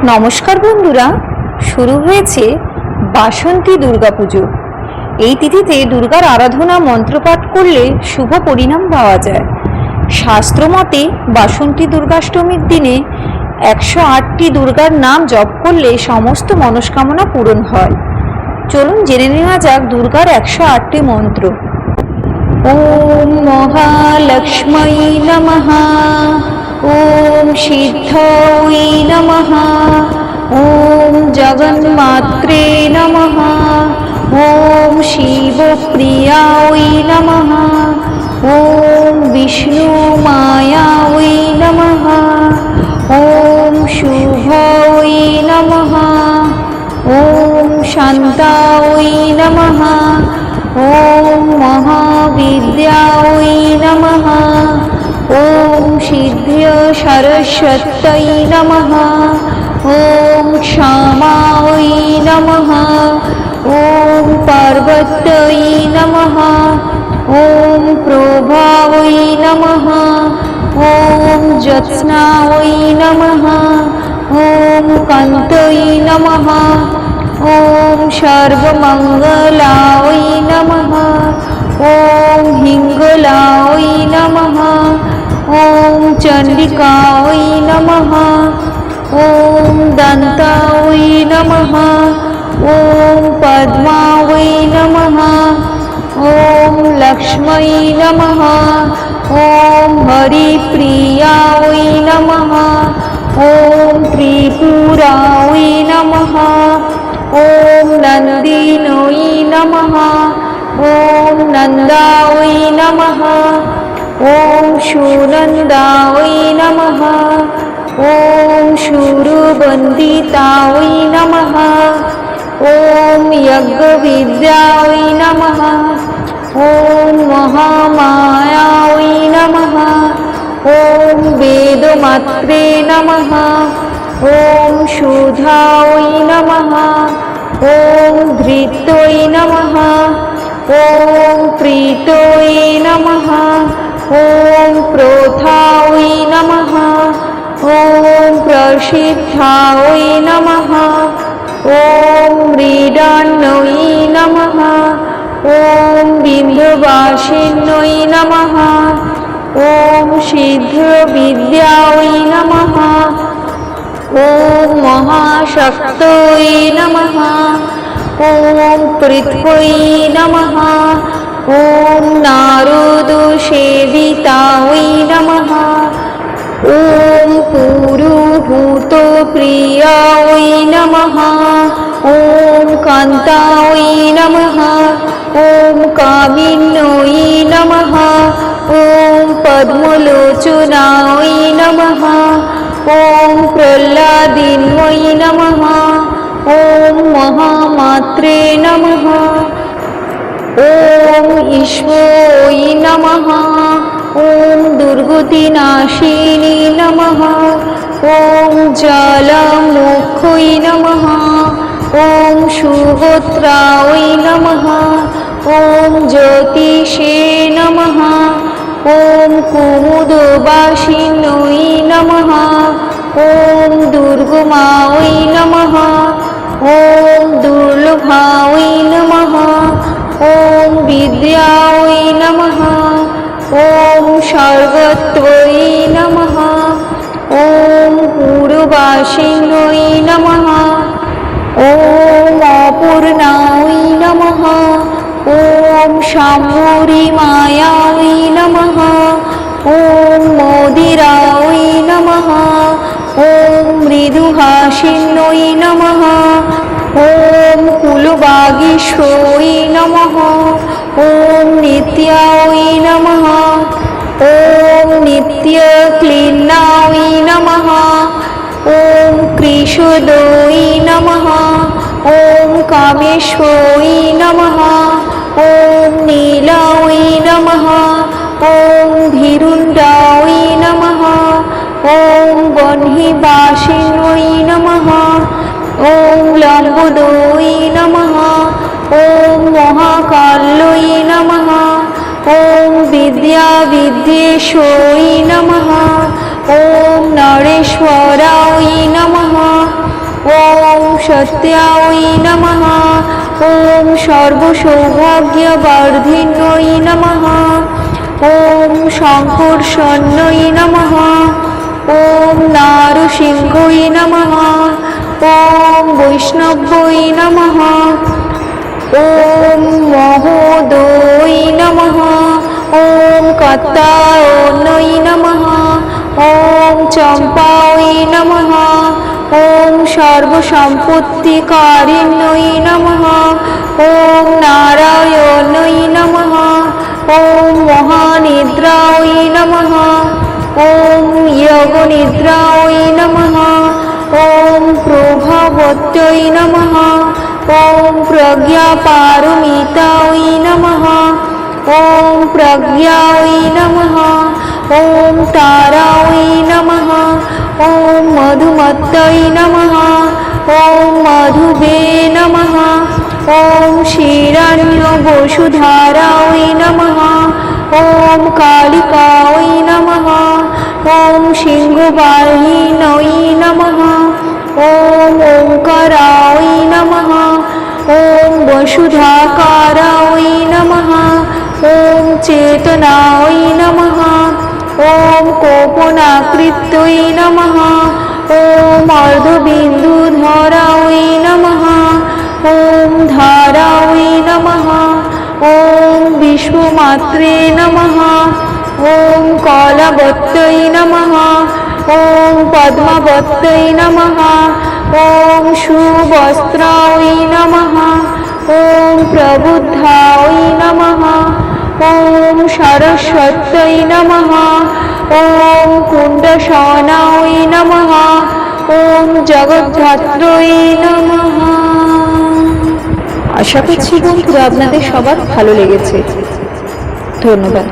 নমস্কার বন্ধুরা, শুরু হয়েছে বাসন্তী দুর্গাপুজো। এই তিথিতে দুর্গার আরাধনা মন্ত্রপাঠ করলে শুভ পরিণাম পাওয়া যায়। শাস্ত্রমতে বাসন্তী দুর্গাষ্টমীর দিনে 108টি দুর্গার নাম জপ করলে সমস্ত মনস্কামনা পূরণ হয়। চলুন জেনে নেওয়া যাক দুর্গার 108টি মন্ত্র। ওম মহালক্ষ্মী নমঃ, ওম সিদ্ধায় নমঃ, ওম জগন্মাত্রে নমঃ, ওম শিবপ্রিয়ায় নমঃ, ওম বিষ্ণুমায়ায় নমঃ, ওম শুভায় নমঃ, ওম শান্তায় নমঃ, ওম মহাবিদ্যায় নমঃ, ওম সিদ্ধ সরস্বত্যৈ নমঃ, ওম ক্ষমায় নমঃ, ওম পার্বত্যৈ নমঃ, ওম প্রভায় নমঃ, ওম জ্যোৎস্নায় নমঃ, ওম কান্তৈ নমঃ, ওম সর্বমঙ্গলায় নমঃ, ওম হিঙ্গলায় নমঃ, ওম চণ্ডিকায় নমঃ, ওম দন্তায় নমঃ, ওম পদ্মায় নমঃ, ওম লক্ষ্মী নমঃ, ওম হরিপ্রিয়ায় নমঃ, ওম ত্রিপুরায় নমঃ, ওম নন্দিন্যৈ নমঃ, ওম নন্দায় নমঃ, ওম সুনন্দায় নমঃ, ওম সুরবন্দিতায় নমঃ, ওম যজ্ঞবিদ্যায় নমঃ, ওম মহামায়ায় নমঃ, ওম বেদমাত্রে নমঃ, ওম সুধায় নমঃ, ওম ধৃতৈ নমঃ, ওম প্রীতৈ নমঃ, ওম প্রথায় নমঃ, ওম প্রসিদ্ধায় নমঃ, ওম মৃডান্যৈ নমঃ, ওম বিন্ধ্যবাসিন্যৈ নমঃ, ওম সিদ্ধবিদ্যায় নমঃ, ওম মহাশক্তৈ নমঃ, ওম পৃথ্বৈ নমঃ, ওম নারদসেবিতায় নমঃ, ওম পুরুহূতপ্রিয়ায় নমঃ, ওম কান্তায় নমঃ, ওম কামিন্যৈ নমঃ, ওম পদ্মলোচনায় নমঃ, ওম প্রহ্লাদিন্যৈ নমঃ, ওম মহামাত্রে নমঃ, ওম ঈশায় নমঃ, ওম দুর্গতিনাশিনী নমঃ, ওম জলমুখ্যৈ নমঃ, ওম সুহোত্রায় নমঃ, ওম জ্যোতিষে নমঃ, ওম কুমুদবাসিন্যৈ নমঃ, ওম দুর্গমায় নমঃ, ওম দুর্লভায় নমঃ, ওম বিদ্যায় নমঃ, ওম সর্বত্রৈ নমঃ, ওম পুরবাসিন্যৈ নমঃ, ওম অপূর্ণায় নমঃ, ওম শাম্ভুরিমায়ায় নমঃ, ওম মোদিরায় নমঃ, ওম মৃদুহাসিন্যৈ নমঃ, ওম কুলবাগীশ্বৈ নমঃ, ওম নিত্যায় নমঃ, ওম নিত্যক্লীনায় নমঃ, ওম কৃষদৈ নমঃ, ওম কামেশ্বৈ নমঃ, ওম নীলায় নমঃ, ওম ধীরুণ্ডায় নমঃ, ওম বহ্নিবাসিন্যৈ নমঃ, ওম লম্বোদরায় নমঃ, ওম মহাকাল্যৈ নমঃ, ওম বিদ্যাবিদ্যেশ্বৈ নমঃ, ওম নরেশ্বরায় নমঃ, সত্যায় নমঃ। ওম সর্বসৌভাগ্যবর্ধিন্যৈ নমঃ। ওম শঙ্কর্ষণ্যৈ নমঃ। ওম নারসিংহৈ নমঃ। ওম বৈষ্ণব্যৈ নমঃ। ওম মহোদয় নমঃ। ওম কাত্যায়ন্যৈ নমঃ। ওম চম্পায় নমঃ। ওম সর্বসম্পত্তিকারিণ্যৈ নমঃ। ওম নারায়ণৈ নমঃ। ওম মহানিদ্রায় নমঃ। ওম যোগনিদ্রায় নমঃ। ওম প্রভাবত্যৈ নমঃ। ওম প্রজ্ঞাপারমিতায় নমঃ। ওম প্রজ্ঞায় নমঃ। ওম তারায় নমঃ। ওম মধুমত্তৈ নমঃ। ওম মধুবে নমঃ। ওম শিরাণ্যবসুধারায় নমঃ। ওম কালিকায় নমঃ। ওম সিংহবাহিন্যৈ নমঃ। ওম ওঙ্কারায় নমঃ। ওম বসুধাকারায় নমঃ। ওম চেতনায় নমঃ। ওম কোপনাকৃত্যৈ নমঃ। ওম অর্ধবিন্দুধরায় নমঃ। ওম ধারায় নমঃ। ওম বিশ্বমাত্রে নমঃ। ওম কলাবত্যৈ নমঃ। ওম পদ্মাবত্যৈ নমঃ। ওম সুবস্ত্রায় নমঃ। ওম প্রবুদ্ধায় নমঃ। ওম সরস্বত্যৈ নমঃ। ওম কুণ্ডশনায় নমঃ। ওম জগদ্ধাত্রয়ে নমঃ। আশা করছি বন্ধুরা আপনাদের সবার ভালো লেগেছে। ধন্যবাদ।